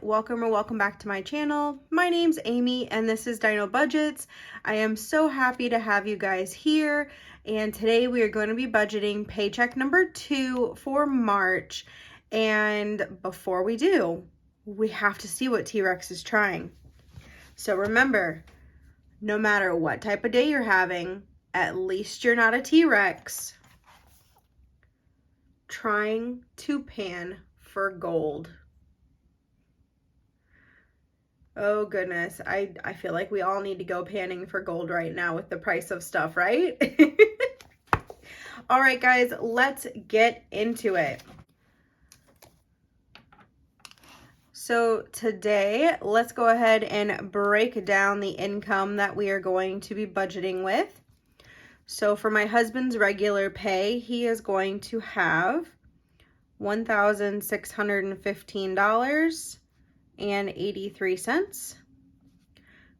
welcome or welcome back to my channel. My name's Amy and this is Dino Budgets. I am so happy to have you guys here, and today we are going to be budgeting paycheck number 2 for March. And before we do, we have to see what T-Rex is trying. So remember, no matter what type of day you're having, at least you're not a T-Rex trying to pan for gold. Oh goodness, I feel like we all need to go panning for gold right now with the price of stuff, right? All right, guys, let's get into it. So today, let's go ahead and break down the income that we are going to be budgeting with. So for my husband's regular pay, he is going to have $1,615.83.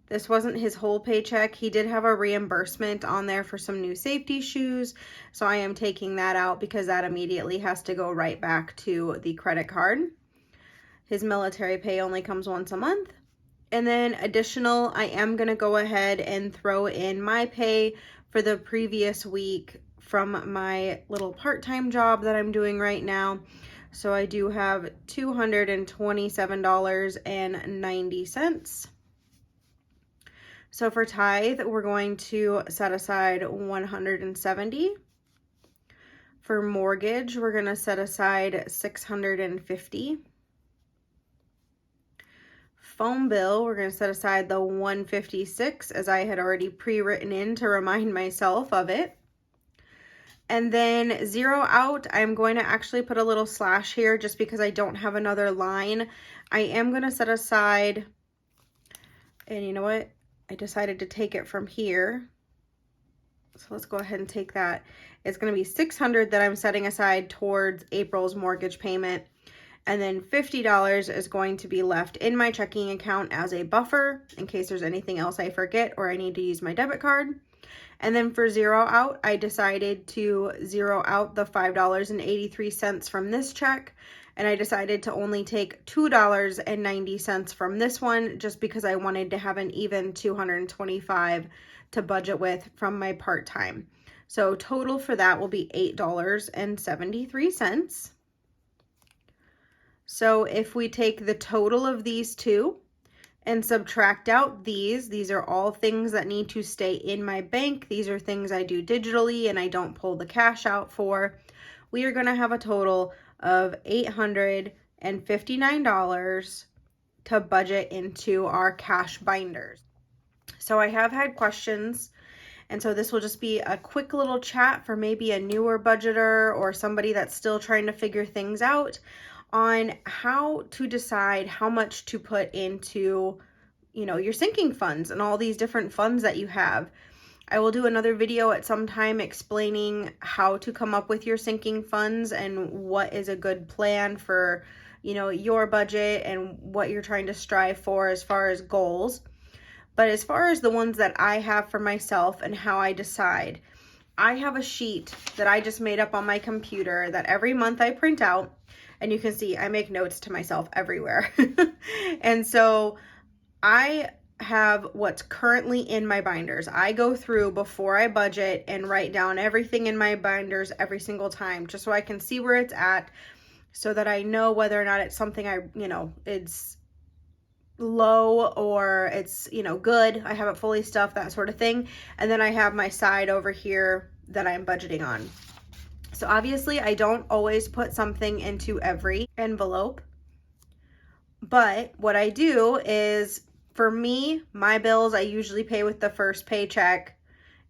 This wasn't his whole paycheck. He did have a reimbursement on there for some new safety shoes, so I am taking that out because that immediately has to go right back to the credit card. His military pay only comes once a month. And then additional, I am going to go ahead and throw in my pay for the previous week from my little part-time job that I'm doing right now. So I do have $227.90. So for tithe, we're going to set aside $170. For mortgage, we're going to set aside $650. Phone bill, we're going to set aside the $156, as I had already pre-written in to remind myself of it. And then zero out, I'm going to actually put a little slash here just because I don't have another line. I am going to set aside, and you know what? I decided to take it from here. So let's go ahead and take that. It's going to be $600 that I'm setting aside towards April's mortgage payment. And then $50 is going to be left in my checking account as a buffer in case there's anything else I forget or I need to use my debit card. And then for zero out, I decided to zero out the $5.83 from this check. And I decided to only take $2.90 from this one just because I wanted to have an even $225 to budget with from my part-time. So total for that will be $8.73. So if we take the total of these two and subtract out these are all things that need to stay in my bank. These are things I do digitally and I don't pull the cash out for. We are going to have a total of $859 to budget into our cash binders. So I have had questions, and so this will just be a quick little chat for maybe a newer budgeter or somebody that's still trying to figure things out on how to decide how much to put into, your sinking funds and all these different funds that you have. I will do another video at some time explaining how to come up with your sinking funds and what is a good plan for, your budget and what you're trying to strive for as far as goals. But as far as the ones that I have for myself and how I decide, I have a sheet that I just made up on my computer that every month I print out. And you can see I make notes to myself everywhere. And so I have what's currently in my binders. I go through before I budget and write down everything in my binders every single time, just so I can see where it's at, so that I know whether or not it's something it's low or it's, good. I have it fully stuffed, that sort of thing. And then I have my side over here that I'm budgeting on. So obviously I don't always put something into every envelope, but what I do is, for me, my bills I usually pay with the first paycheck,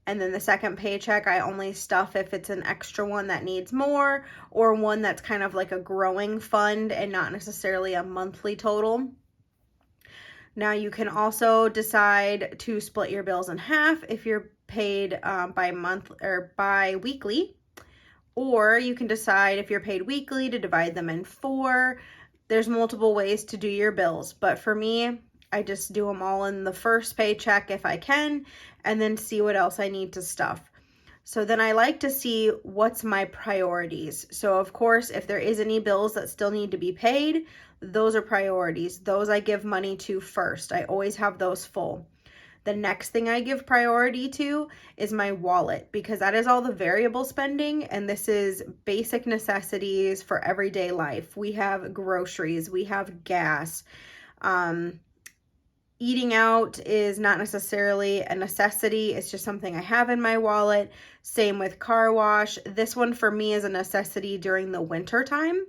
and then the second paycheck I only stuff if it's an extra one that needs more or one that's kind of like a growing fund and not necessarily a monthly total. Now you can also decide to split your bills in half if you're paid by month or bi-weekly. Or you can decide if you're paid weekly to divide them in 4. There's multiple ways to do your bills, but for me, I just do them all in the first paycheck if I can, and then see what else I need to stuff. So then I like to see what's my priorities. So of course, if there is any bills that still need to be paid, those are priorities. Those I give money to first. I always have those full. The next thing I give priority to is my wallet, because that is all the variable spending, and this is basic necessities for everyday life. We have groceries, we have gas. Eating out is not necessarily a necessity. It's just something I have in my wallet. Same with car wash. This one for me is a necessity during the winter time,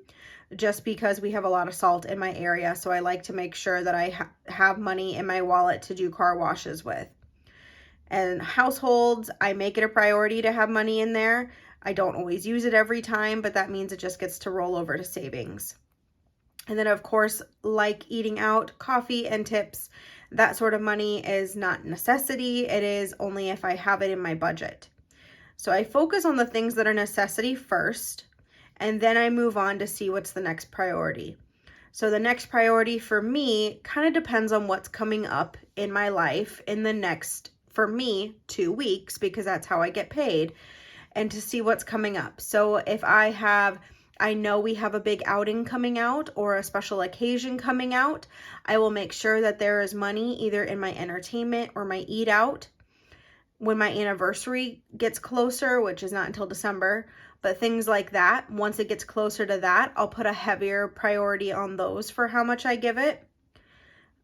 just because we have a lot of salt in my area. So I like to make sure that I have money in my wallet to do car washes with. And households, I make it a priority to have money in there. I don't always use it every time, but that means it just gets to roll over to savings. And then of course, like eating out, coffee and tips, that sort of money is not necessity. It is only if I have it in my budget. So I focus on the things that are necessity first, and then I move on to see what's the next priority. So the next priority for me kind of depends on what's coming up in my life in the next, for me, 2 weeks, because that's how I get paid, and to see what's coming up. So if I know we have a big outing coming out or a special occasion coming out, I will make sure that there is money either in my entertainment or my eat out. When my anniversary gets closer, which is not until December, but things like that, once it gets closer to that, I'll put a heavier priority on those for how much I give it.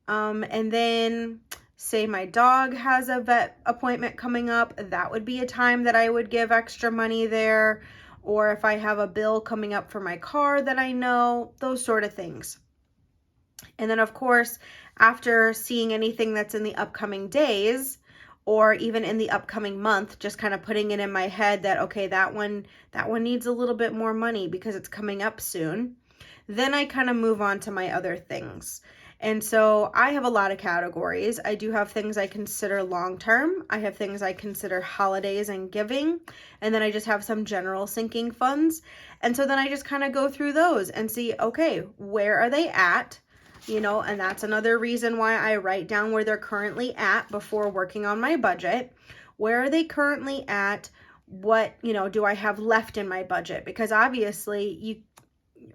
And then say my dog has a vet appointment coming up, that would be a time that I would give extra money there. Or if I have a bill coming up for my car that I know, those sort of things. And then of course, after seeing anything that's in the upcoming days, or even in the upcoming month, just kind of putting it in my head that, okay, that one needs a little bit more money because it's coming up soon. Then I kind of move on to my other things. And so I have a lot of categories. I do have things I consider long-term. I have things I consider holidays and giving. And then I just have some general sinking funds. And so then I just kind of go through those and see, okay, where are they at? And that's another reason why I write down where they're currently at before working on my budget. Where are they currently at? What, do I have left in my budget? Because obviously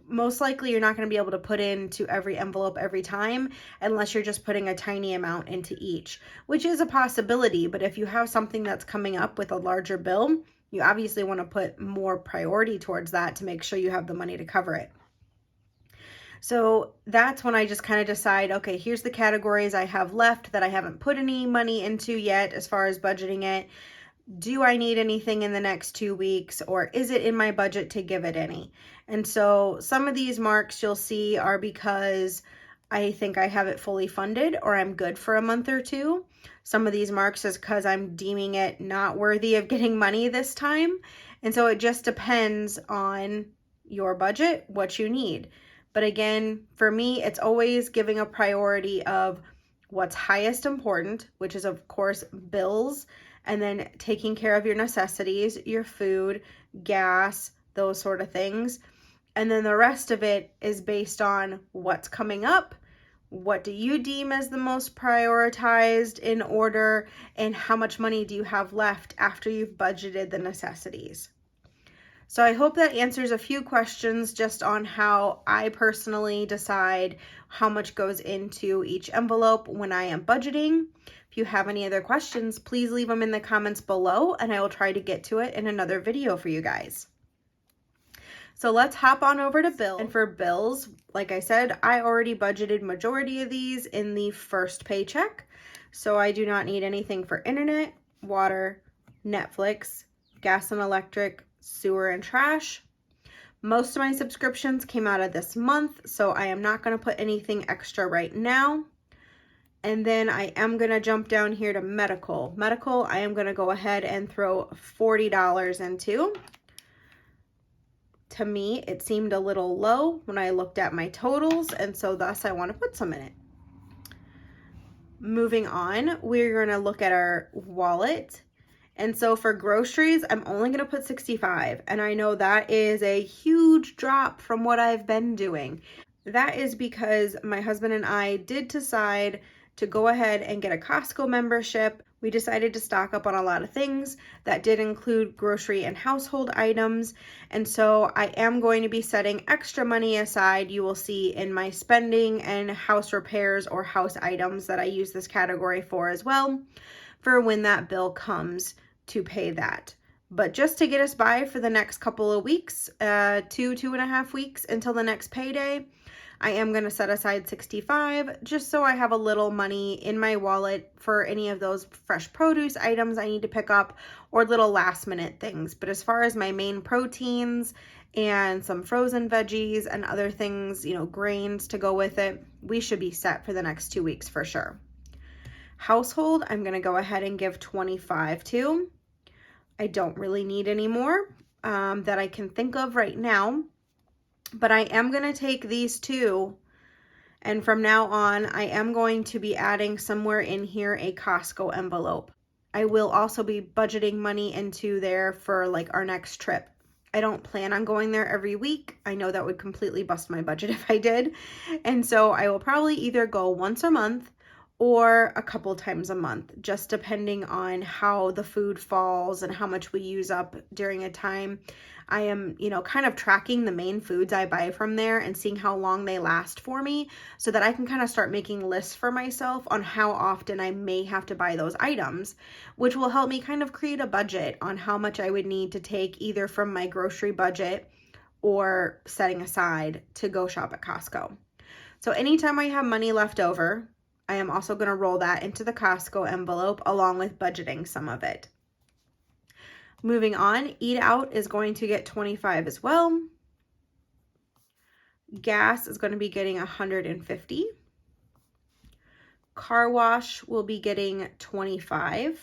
most likely you're not going to be able to put into every envelope every time unless you're just putting a tiny amount into each, which is a possibility. But if you have something that's coming up with a larger bill, you obviously want to put more priority towards that to make sure you have the money to cover it. So that's when I just kind of decide, okay, here's the categories I have left that I haven't put any money into yet as far as budgeting it. Do I need anything in the next 2 weeks, or is it in my budget to give it any? And so some of these marks you'll see are because I think I have it fully funded or I'm good for a month or two. Some of these marks is because I'm deeming it not worthy of getting money this time. And so it just depends on your budget, what you need. But again, for me, it's always giving a priority of what's highest important, which is of course bills, and then taking care of your necessities, your food, gas, those sort of things. And then the rest of it is based on what's coming up, what do you deem as the most prioritized in order, and how much money do you have left after you've budgeted the necessities. So I hope that answers a few questions just on how I personally decide how much goes into each envelope when I am budgeting. If you have any other questions, please leave them in the comments below and I will try to get to it in another video for you guys. So let's hop on over to bills. And for bills, like I said, I already budgeted majority of these in the first paycheck. So I do not need anything for internet, water, Netflix, gas and electric, sewer and trash. Most of my subscriptions came out of this month, so I am not going to put anything extra right now. And then I am going to jump down here to medical. Medical, I am going to go ahead and throw $40 into. To me, it seemed a little low when I looked at my totals, and so thus I want to put some in it. Moving on, we're going to look at our wallet. And so for groceries, I'm only going to put $65. And I know that is a huge drop from what I've been doing. That is because my husband and I did decide to go ahead and get a Costco membership. We decided to stock up on a lot of things that did include grocery and household items. And so I am going to be setting extra money aside. You will see in my spending and house repairs or house items that I use this category for as well, for when that bill comes to pay that. But just to get us by for the next couple of weeks, 2.5 weeks until the next payday, I am going to set aside $65 just so I have a little money in my wallet for any of those fresh produce items I need to pick up or little last minute things. But as far as my main proteins and some frozen veggies and other things, grains to go with it, we should be set for the next 2 weeks for sure. Household, I'm going to go ahead and give $25 to. I don't really need any more that I can think of right now. But I am going to take these two, and from now on, I am going to be adding somewhere in here a Costco envelope. I will also be budgeting money into there for like our next trip. I don't plan on going there every week. I know that would completely bust my budget if I did. And so I will probably either go once a month or a couple times a month, just depending on how the food falls and how much we use up during a time. I am, kind of tracking the main foods I buy from there and seeing how long they last for me so that I can kind of start making lists for myself on how often I may have to buy those items, which will help me kind of create a budget on how much I would need to take either from my grocery budget or setting aside to go shop at Costco. So anytime I have money left over, I am also going to roll that into the Costco envelope along with budgeting some of it. Moving on, eat out is going to get $25 as well. Gas is going to be getting $150. Car wash will be getting $25.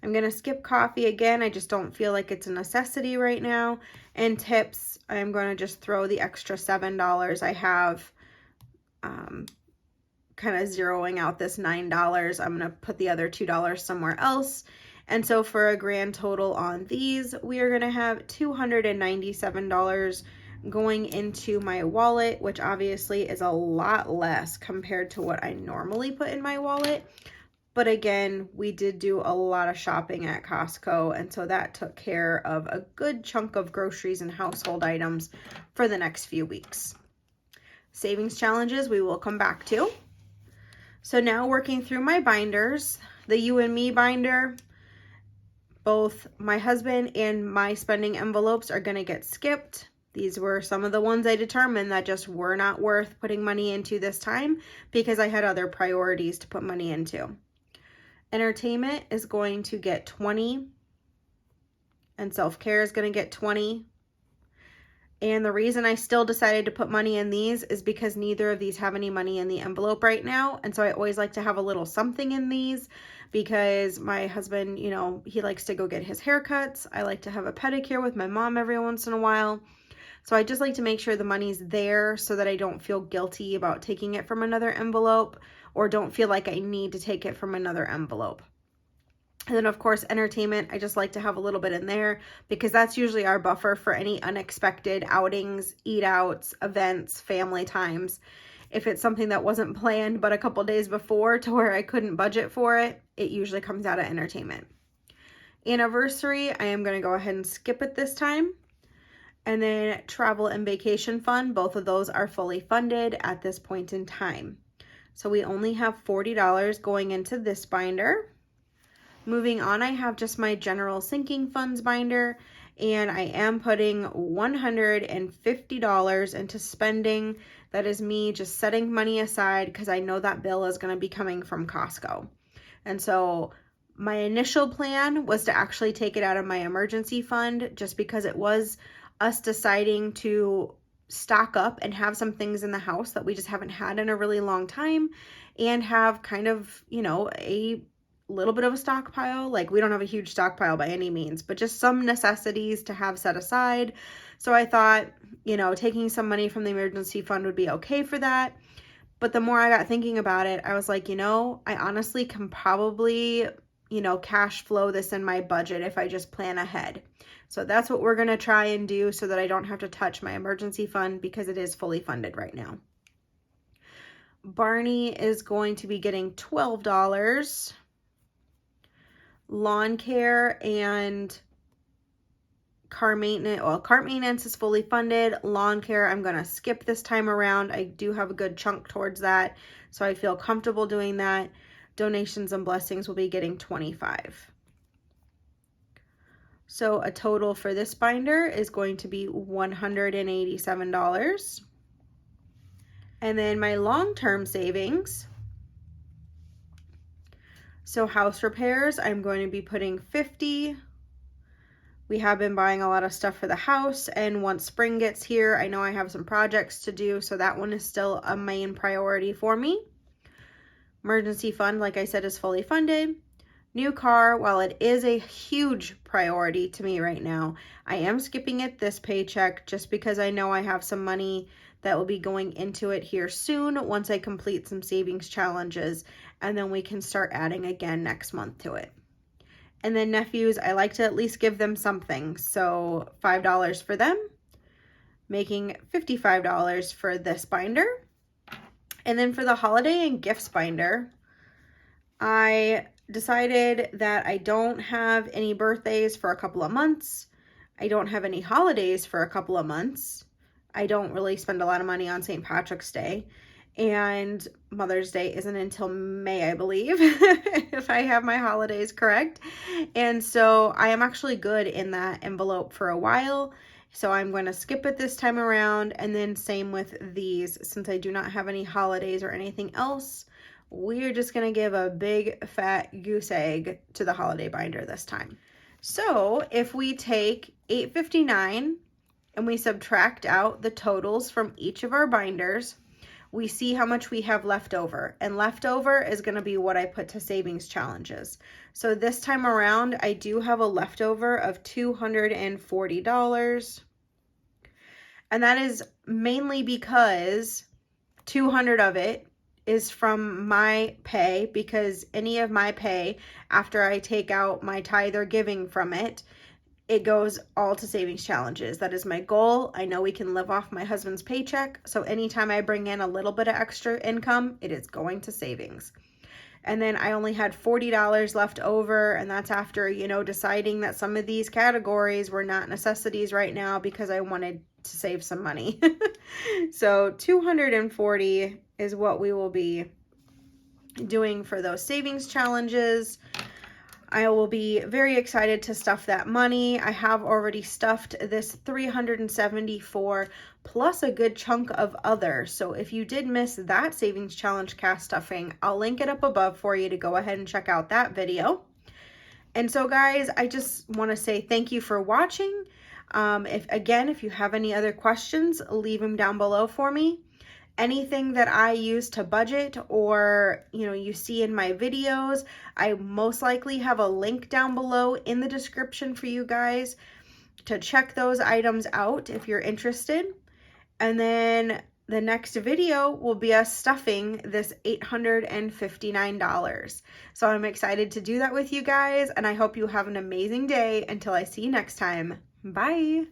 I'm going to skip coffee again. I just don't feel like it's a necessity right now. And tips, I'm going to just throw the extra $7 I have, kind of zeroing out this $9. I'm going to put the other $2 somewhere else. And so for a grand total on these, we are going to have $297 going into my wallet, which obviously is a lot less compared to what I normally put in my wallet. But again, we did do a lot of shopping at Costco, and so that took care of a good chunk of groceries and household items for the next few weeks. Savings challenges we will come back to. So now working through my binders, the You and Me binder, both my husband and my spending envelopes are going to get skipped. These were some of the ones I determined that just were not worth putting money into this time because I had other priorities to put money into. Entertainment is going to get $20, and self-care is going to get $20. And the reason I still decided to put money in these is because neither of these have any money in the envelope right now. And so I always like to have a little something in these because my husband, he likes to go get his haircuts. I like to have a pedicure with my mom every once in a while. So I just like to make sure the money's there so that I don't feel guilty about taking it from another envelope or don't feel like I need to take it from another envelope. And then, of course, entertainment, I just like to have a little bit in there because that's usually our buffer for any unexpected outings, eat outs, events, family times. If it's something that wasn't planned but a couple days before to where I couldn't budget for it, it usually comes out of entertainment. Anniversary, I am going to go ahead and skip it this time. And then travel and vacation fund, both of those are fully funded at this point in time. So we only have $40 going into this binder. Moving on, I have just my general sinking funds binder, and I am putting $150 into spending. That is me just setting money aside because I know that bill is going to be coming from Costco. And so my initial plan was to actually take it out of my emergency fund just because it was us deciding to stock up and have some things in the house that we just haven't had in a really long time and have kind of, a little bit of a stockpile. Like, we don't have a huge stockpile by any means, but just some necessities to have set aside. So I thought, taking some money from the emergency fund would be okay for that. But the more I got thinking about it, I was like, I honestly can probably, cash flow this in my budget if I just plan ahead. So that's what we're going to try and do so that I don't have to touch my emergency fund because it is fully funded right now. Barney is going to be getting $12. Lawn care and car maintenance, well, car maintenance is fully funded. Lawn care, I'm going to skip this time around. I do have a good chunk towards that, so I feel comfortable doing that. Donations and blessings will be getting $25. So a total for this binder is going to be $187. And then my long-term savings, so house repairs, I'm going to be putting $50. We have been buying a lot of stuff for the house, and once spring gets here, I know I have some projects to do, so that one is still a main priority for me. Emergency fund, like I said, is fully funded. New car, while it is a huge priority to me right now, I am skipping it this paycheck just because I know I have some money that will be going into it here soon once I complete some savings challenges, and then we can start adding again next month to it. And then nephews, I like to at least give them something, so $5 for them, making $55 for this binder. And then for the holiday and gifts binder, I decided that I don't have any birthdays for a couple of months. I don't have any holidays for a couple of months. I don't really spend a lot of money on St. Patrick's Day. And Mother's Day isn't until May, I believe, if I have my holidays correct. And so I am actually good in that envelope for a while. So I'm going to skip it this time around. And then same with these, since I do not have any holidays or anything else, we're just going to give a big fat goose egg to the holiday binder this time. So if we take $8.59 and we subtract out the totals from each of our binders, we see how much we have left over, and leftover is going to be what I put to savings challenges. So this time around, I do have a leftover of $240, and that is mainly because $200 of it is from my pay, because any of my pay, after I take out my tithe or giving from it, it goes all to savings challenges. That is my goal. I know we can live off my husband's paycheck, so anytime I bring in a little bit of extra income, it is going to savings. And then I only had $40 left over, and that's after, deciding that some of these categories were not necessities right now because I wanted to save some money. So $240 is what we will be doing for those savings challenges. I will be very excited to stuff that money. I have already stuffed this $374 plus a good chunk of other. So if you did miss that savings challenge cash stuffing, I'll link it up above for you to go ahead and check out that video. And so guys, I just want to say thank you for watching. If you have any other questions, leave them down below for me. Anything that I use to budget, or you see in my videos, I most likely have a link down below in the description for you guys to check those items out if you're interested. And then the next video will be us stuffing this $859. So I'm excited to do that with you guys, and I hope you have an amazing day until I see you next time. Bye.